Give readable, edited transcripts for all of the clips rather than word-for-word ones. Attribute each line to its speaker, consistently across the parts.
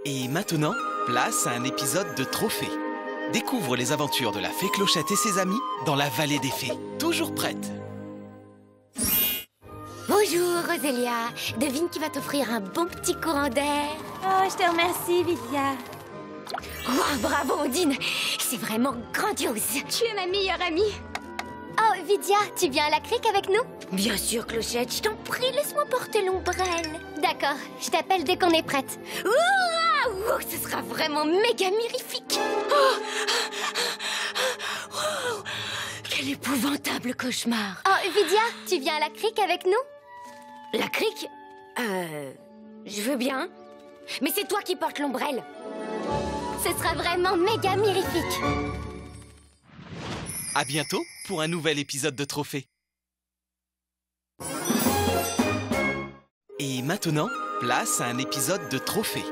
Speaker 1: Et maintenant, place à un épisode de Trophée. Découvre les aventures de la fée Clochette et ses amis dans la vallée des fées. Toujours prête.
Speaker 2: Bonjour Rosélia, devine qui va t'offrir un bon petit courant d'air.
Speaker 3: Oh, je te remercie, Vidia.
Speaker 2: Oh, bravo Ondine, c'est vraiment grandiose.
Speaker 3: Tu es ma meilleure amie.
Speaker 2: Oh Vidia, tu viens à la crique avec nous? Bien sûr Clochette, je t'en prie, laisse-moi porter l'ombrelle. D'accord, je t'appelle dès qu'on est prête. Ouh, ce sera vraiment méga mirifique. Oh, wow, quel épouvantable cauchemar. Oh Vidia, tu viens à la crique avec nous? La crique? Je veux bien. Mais c'est toi qui portes l'ombrelle. Ce sera vraiment méga mirifique.
Speaker 1: À bientôt pour un nouvel épisode de Trophée. Et maintenant, place à un épisode de Trophée.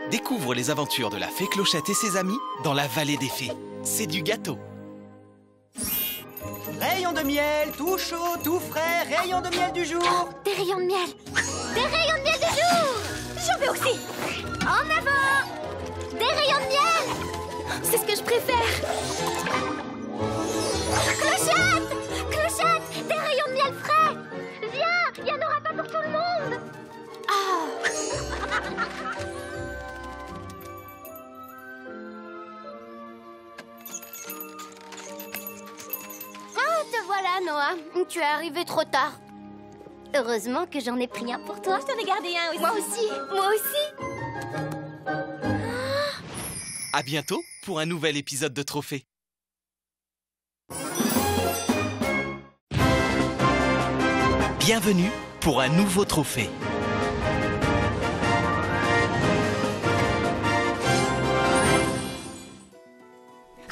Speaker 1: Découvre les aventures de la fée Clochette et ses amis dans la vallée des fées. C'est du gâteau.
Speaker 4: Rayons de miel, tout chaud, tout frais, rayons de miel du jour.
Speaker 2: Des rayons de miel. Des rayons de miel de jour. J'en veux aussi. En avant. Des rayons de miel. C'est ce que je préfère. Clochette! Clochette! Des rayons de miel frais. Viens, il n'y en aura pas pour tout le monde. Ah, te voilà, Noah. Tu es arrivé trop tard. Heureusement que j'en ai pris un pour toi.
Speaker 3: Je t'en ai gardé un aussi.
Speaker 2: Moi aussi. Moi aussi.
Speaker 1: À bientôt pour un nouvel épisode de Trophée. Bienvenue pour un nouveau trophée.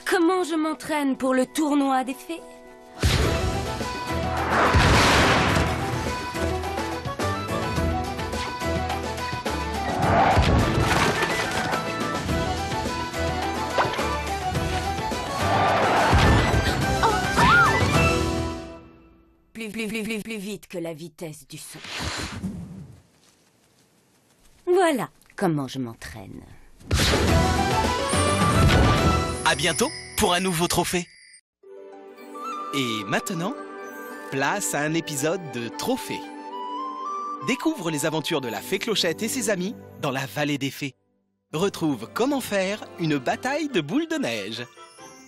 Speaker 3: Comment je m'entraîne pour le tournoi des fées? Plus vite que la vitesse du son. Voilà comment je m'entraîne.
Speaker 1: À bientôt pour un nouveau trophée. Et maintenant, place à un épisode de Trophée. Découvre les aventures de la fée Clochette et ses amis dans la vallée des fées. Retrouve comment faire une bataille de boules de neige.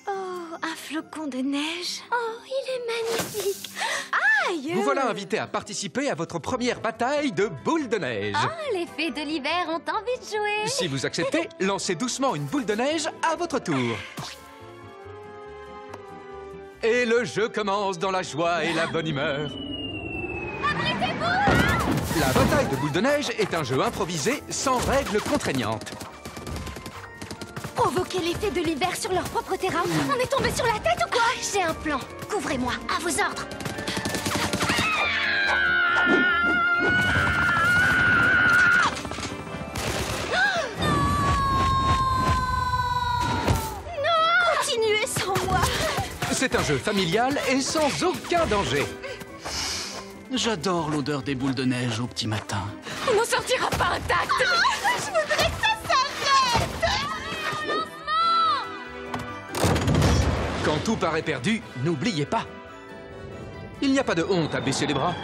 Speaker 2: Oh, un flocon de neige. Oh, il est magnifique. Aïe!
Speaker 5: Vous voilà invité à participer à votre première bataille de boules de neige.
Speaker 2: Oh, les fées de l'hiver ont envie de jouer.
Speaker 5: Si vous acceptez, lancez doucement une boule de neige à votre tour. Et le jeu commence dans la joie et la bonne humeur.
Speaker 2: Abritez-vous!
Speaker 5: La bataille de boules de neige est un jeu improvisé sans règles contraignantes.
Speaker 2: Provoquer les fées de l'hiver sur leur propre terrain. On est tombé sur la tête ou quoi? J'ai un plan. Couvrez-moi, à vos ordres. Non! Continuez sans moi.
Speaker 5: C'est un jeu familial et sans aucun danger.
Speaker 6: J'adore l'odeur des boules de neige au petit matin.
Speaker 3: On n'en sortira pas intact.
Speaker 2: Je voudrais que ça s'arrête.
Speaker 5: Quand tout paraît perdu, n'oubliez pas. Il n'y a pas de honte à baisser les bras.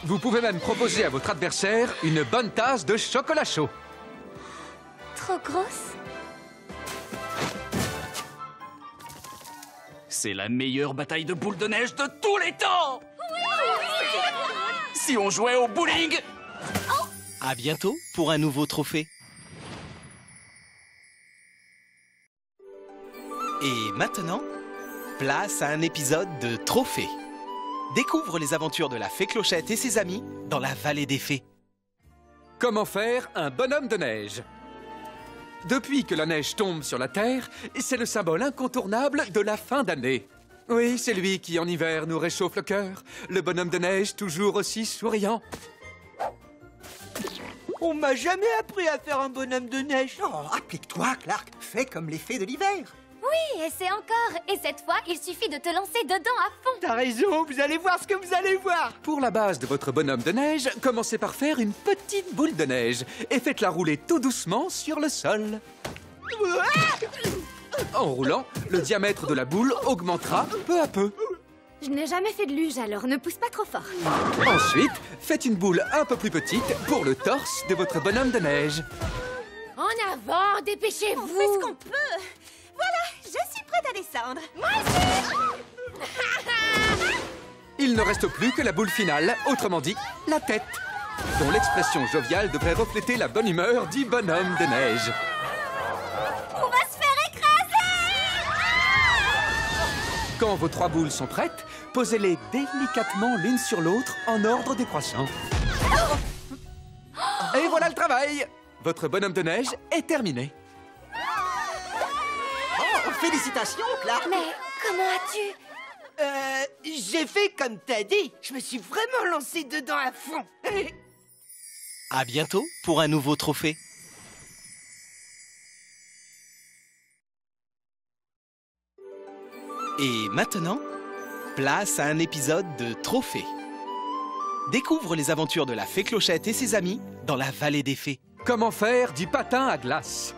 Speaker 5: Vous pouvez même proposer à votre adversaire une bonne tasse de chocolat chaud.
Speaker 2: Trop grosse?
Speaker 6: C'est la meilleure bataille de boules de neige de tous les temps. Si on jouait au bowling.
Speaker 1: À bientôt pour un nouveau trophée. Et maintenant, place à un épisode de Trophée. Découvre les aventures de la fée Clochette et ses amis dans la vallée des fées.
Speaker 5: Comment faire un bonhomme de neige? Depuis que la neige tombe sur la Terre, c'est le symbole incontournable de la fin d'année. Oui, c'est lui qui, en hiver, nous réchauffe le cœur. Le bonhomme de neige, toujours aussi souriant.
Speaker 4: On m'a jamais appris à faire un bonhomme de neige. Oh, applique-toi, Clark. Fais comme les fées de l'hiver.
Speaker 2: Oui, et c'est encore. Et cette fois, il suffit de te lancer dedans à fond.
Speaker 4: T'as raison, vous allez voir ce que vous allez voir.
Speaker 5: Pour la base de votre bonhomme de neige, commencez par faire une petite boule de neige et faites-la rouler tout doucement sur le sol. En roulant, le diamètre de la boule augmentera peu à peu.
Speaker 2: Je n'ai jamais fait de luge, alors ne pousse pas trop fort.
Speaker 5: Ensuite, faites une boule un peu plus petite pour le torse de votre bonhomme de neige.
Speaker 2: En avant, dépêchez-vous.
Speaker 7: On fait ce qu'on peut. Voilà, je suis prête à descendre.
Speaker 5: Il ne reste plus que la boule finale, autrement dit, la tête, dont l'expression joviale devrait refléter la bonne humeur du bonhomme de neige.
Speaker 7: On va se faire écraser.
Speaker 5: Quand vos 3 boules sont prêtes, posez-les délicatement l'une sur l'autre en ordre décroissant. Et voilà le travail! Votre bonhomme de neige est terminé.
Speaker 4: Oh, félicitations, Clark.
Speaker 2: Mais comment as-tu...
Speaker 4: J'ai fait comme t'as dit. Je me suis vraiment lancé dedans à fond.
Speaker 1: À bientôt pour un nouveau trophée. Et maintenant, place à un épisode de Trophée. Découvre les aventures de la fée Clochette et ses amis dans la vallée des fées.
Speaker 5: Comment faire du patin à glace?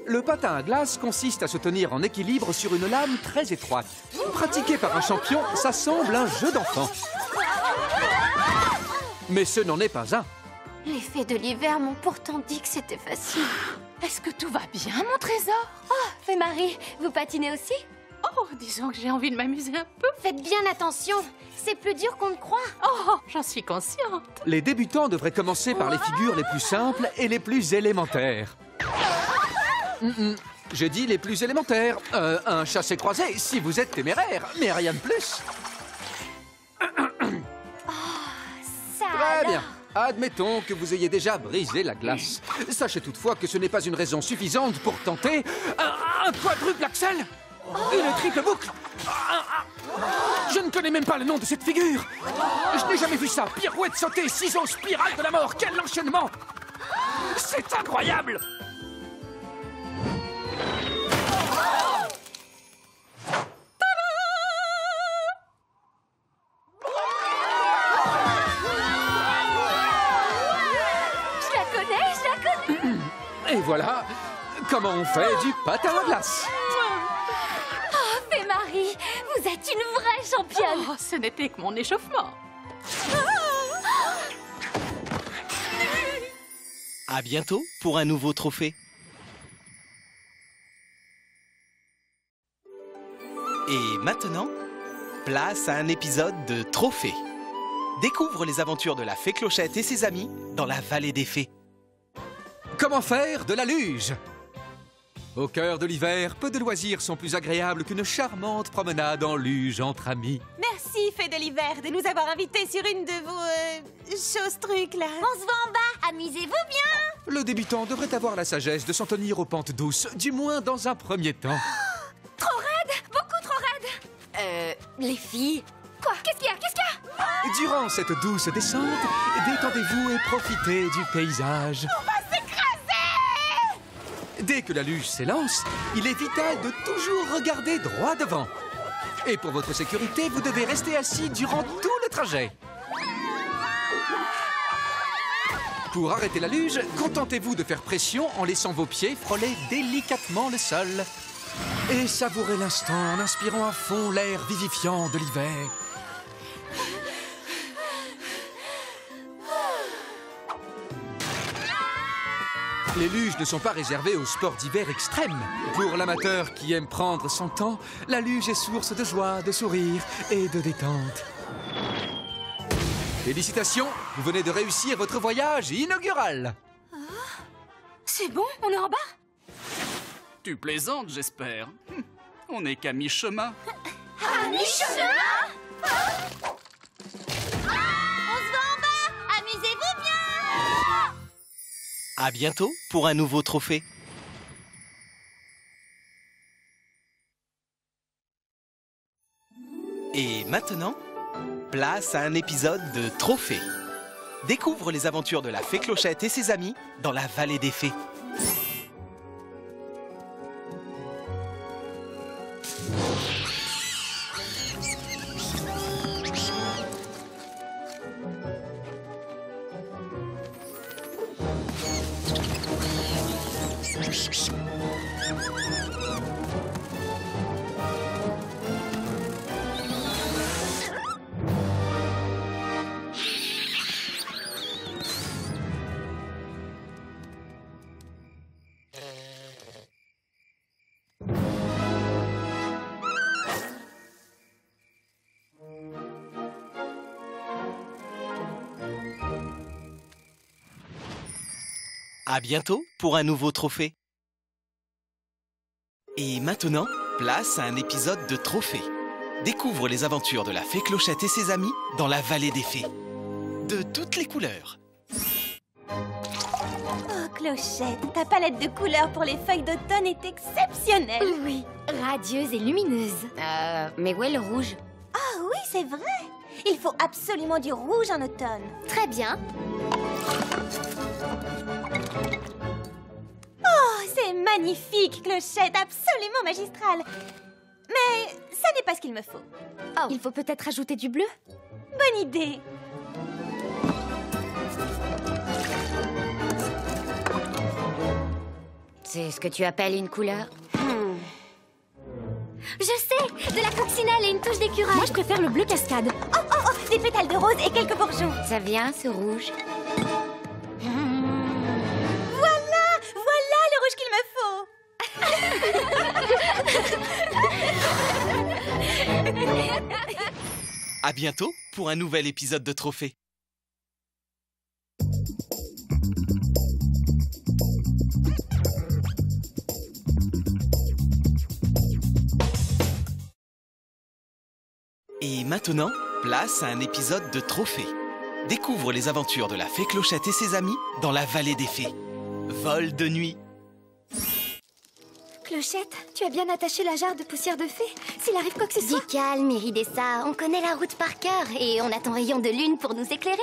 Speaker 5: Le patin à glace consiste à se tenir en équilibre sur une lame très étroite. Pratiqué par un champion, ça semble un jeu d'enfant. Mais ce n'en est pas un.
Speaker 2: Les fées de l'hiver m'ont pourtant dit que c'était facile.
Speaker 3: Est-ce que tout va bien, mon trésor?
Speaker 2: Oh, Fée Marie, vous patinez aussi?
Speaker 3: Oh, disons que j'ai envie de m'amuser un peu.
Speaker 2: Faites bien attention, c'est plus dur qu'on ne croit.
Speaker 3: Oh, j'en suis consciente.
Speaker 5: Les débutants devraient commencer par les figures les plus simples et les plus élémentaires. J'ai dit les plus élémentaires. Un chassé-croisé, si vous êtes téméraire, mais rien de plus.
Speaker 2: Ça
Speaker 5: Très
Speaker 2: alors.
Speaker 5: bien. Admettons que vous ayez déjà brisé la glace. Sachez toutefois que ce n'est pas une raison suffisante pour tenter un quadruple axel. Une triple boucle. Je ne connais même pas le nom de cette figure. Je n'ai jamais vu ça. Pirouette sautée, ciseaux, spirale de la mort. Quel enchaînement! C'est incroyable!
Speaker 2: Je la connais.
Speaker 5: Et voilà comment on fait du patin à glace.
Speaker 2: Oh, Fée Marie, vous êtes une vraie championne.
Speaker 3: Oh, ce n'était que mon échauffement.
Speaker 1: À bientôt pour un nouveau trophée. Et maintenant, place à un épisode de Trophée. Découvre les aventures de la fée Clochette et ses amis dans la vallée des fées.
Speaker 5: Comment faire de la luge? Au cœur de l'hiver, peu de loisirs sont plus agréables qu'une charmante promenade en luge entre amis.
Speaker 7: Merci, Fée de l'hiver, de nous avoir invités sur une de vos choses-trucs, là.
Speaker 2: On se voit en bas, amusez-vous bien.
Speaker 5: Le débutant devrait avoir la sagesse de s'en tenir aux pentes douces, du moins dans un premier temps.
Speaker 2: Trop raide, beaucoup trop raide. Les filles. Quoi? Qu'est-ce qu'il y a?
Speaker 5: Durant cette douce descente, détendez-vous et profitez du paysage.
Speaker 7: On va s'écraser!
Speaker 5: Dès que la luge s'élance, il est vital de toujours regarder droit devant. Et pour votre sécurité, vous devez rester assis durant tout le trajet. Pour arrêter la luge, contentez-vous de faire pression en laissant vos pieds frôler délicatement le sol. Et savourez l'instant en inspirant à fond l'air vivifiant de l'hiver. Les luges ne sont pas réservées aux sports d'hiver extrêmes. Pour l'amateur qui aime prendre son temps, la luge est source de joie, de sourire et de détente. Félicitations, vous venez de réussir votre voyage inaugural.
Speaker 3: C'est bon, on est en bas?
Speaker 6: Tu plaisantes, j'espère. On n'est qu'à mi-chemin.
Speaker 2: À mi-chemin. On se voit en bas, amusez-vous bien.
Speaker 1: À bientôt pour un nouveau trophée. Et maintenant, place à un épisode de Trophée. Découvre les aventures de la fée Clochette et ses amis dans la vallée des fées. À bientôt pour un nouveau trophée. Et maintenant, place à un épisode de Trophée. Découvre les aventures de la fée Clochette et ses amis dans la vallée des fées. De toutes les couleurs.
Speaker 7: Oh, Clochette, ta palette de couleurs pour les feuilles d'automne est exceptionnelle.
Speaker 2: Oui, radieuse et lumineuse. Mais où est le rouge?
Speaker 7: Ah oui, c'est vrai. Il faut absolument du rouge en automne.
Speaker 2: Très bien.
Speaker 7: Oh, c'est magnifique, Clochette, absolument magistral. Mais ça n'est pas ce qu'il me faut.
Speaker 2: Oh, il faut peut-être ajouter du bleu?
Speaker 7: Bonne idée.
Speaker 2: C'est ce que tu appelles une couleur? Je sais! De la coccinelle et une touche d'écureuil. Moi, je préfère le bleu cascade.
Speaker 7: Oh, oh, oh, des pétales de rose et quelques bourgeons.
Speaker 2: Ça vient, ce rouge?
Speaker 7: Voilà! Voilà le rouge qu'il me faut.
Speaker 1: À bientôt pour un nouvel épisode de Trophée. Et maintenant, place à un épisode de Trophée. Découvre les aventures de la fée Clochette et ses amis dans la vallée des fées. Vol de nuit.
Speaker 2: Clochette, tu as bien attaché la jarre de poussière de fée. S'il arrive quoi que ce soit... Dis calme, Iridessa. On connaît la route par cœur et on a ton rayon de lune pour nous éclairer.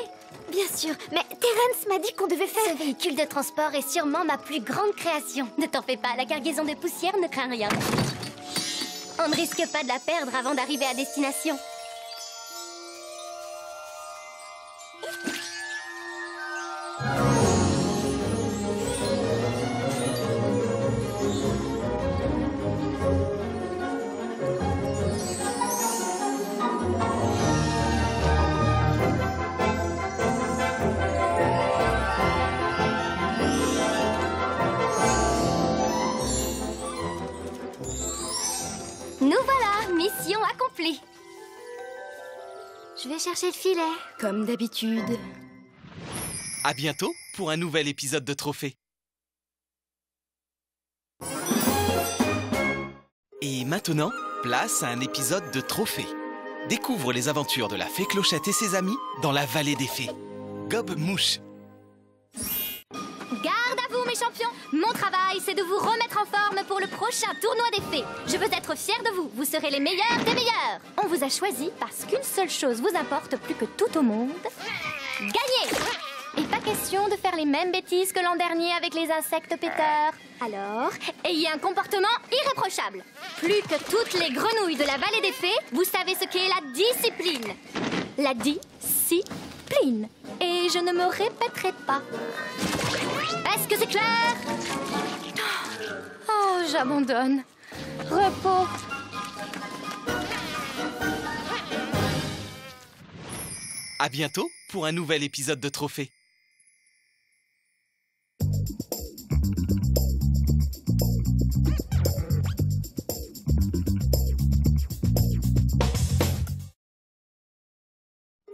Speaker 2: Bien sûr, mais Terence m'a dit qu'on devait faire... Ce véhicule de transport est sûrement ma plus grande création. Ne t'en fais pas, la cargaison de poussière ne craint rien. On ne risque pas de la perdre avant d'arriver à destination. Nous voilà, mission accomplie. Je vais chercher le filet, comme d'habitude.
Speaker 1: À bientôt pour un nouvel épisode de Trophée. Et maintenant, place à un épisode de Trophée. Découvre les aventures de la fée Clochette et ses amis dans la vallée des fées. Gobe Mouche.
Speaker 2: Garde à vous, mes champions! Mon travail, c'est de vous remettre en forme pour le prochain tournoi des fées. Je veux être fière de vous. Vous serez les meilleurs des meilleurs. On vous a choisi parce qu'une seule chose vous importe plus que tout au monde. Gagner! Et pas question de faire les mêmes bêtises que l'an dernier avec les insectes péteurs. Alors, ayez un comportement irréprochable. Plus que toutes les grenouilles de la vallée des fées, vous savez ce qu'est la discipline. La discipline. Et je ne me répéterai pas. Est-ce que c'est clair? Oh, j'abandonne. Repos.
Speaker 1: À bientôt pour un nouvel épisode de Trophée.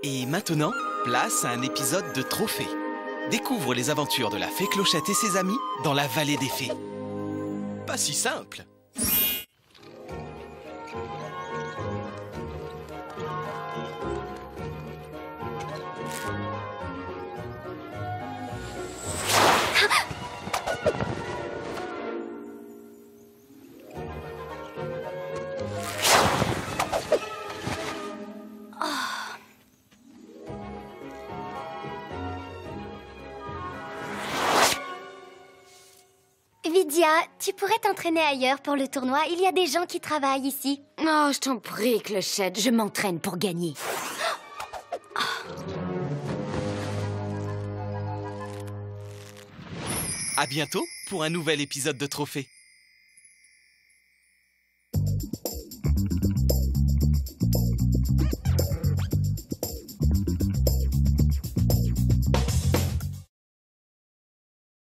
Speaker 1: Et maintenant, place à un épisode de Trophée. Découvre les aventures de la fée Clochette et ses amis dans la vallée des fées. Pas si simple.
Speaker 2: Vidia, tu pourrais t'entraîner ailleurs pour le tournoi. Il y a des gens qui travaillent ici.
Speaker 3: Oh, je t'en prie, Clochette, je m'entraîne pour gagner.
Speaker 1: À bientôt pour un nouvel épisode de Trophée.